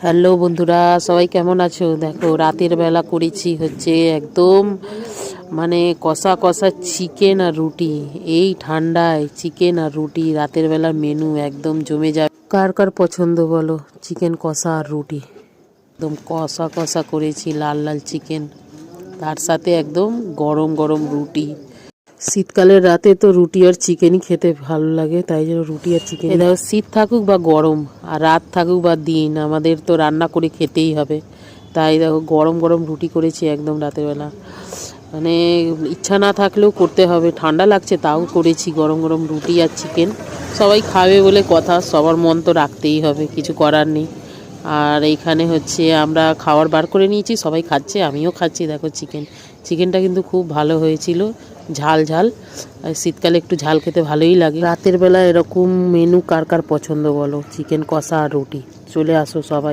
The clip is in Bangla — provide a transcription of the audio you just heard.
হ্যালো বন্ধুরা, সবাই কেমন আছো? দেখো রাতের বেলা করেছি হচ্ছে একদম মানে কষা কষা চিকেন আর রুটি। এই ঠান্ডায় চিকেন আর রুটি রাতের বেলার মেনু একদম জমে যায়। কার কার পছন্দ বলো? চিকেন কষা আর রুটি একদম কষা কষা করেছি, লাল লাল চিকেন, তার সাথে একদম গরম গরম রুটি। শীতকালের রাতে তো রুটি আর চিকেনই খেতে ভালো লাগে, তাই জন্য রুটি আর চিকেন। দেখো শীত থাকুক বা গরম আর রাত থাকুক বা দিন, আমাদের তো রান্না করে খেতেই হবে। তাই দেখো গরম গরম রুটি করেছি একদম রাতের বেলা, মানে ইচ্ছা না থাকলেও করতে হবে, ঠান্ডা লাগছে তাও করেছি গরম গরম রুটি আর চিকেন। সবাই খাবে বলে কথা, সবার মন তো রাখতেই হবে, কিছু করার নেই। আর এইখানে হচ্ছে আমরা খাবার বার করে নিয়েছি, সবাই খাচ্ছে, আমিও খাচ্ছি। দেখো চিকেনটা কিন্তু খুব ভালো হয়েছিল, ঝাল ঝাল। আর শীতকালে একটু ঝাল খেতে ভালোই লাগে। রাতের বেলা এরকম মেনু কার কার পছন্দ বলো? চিকেন কষা আর রুটি। চলে আসো সবাই।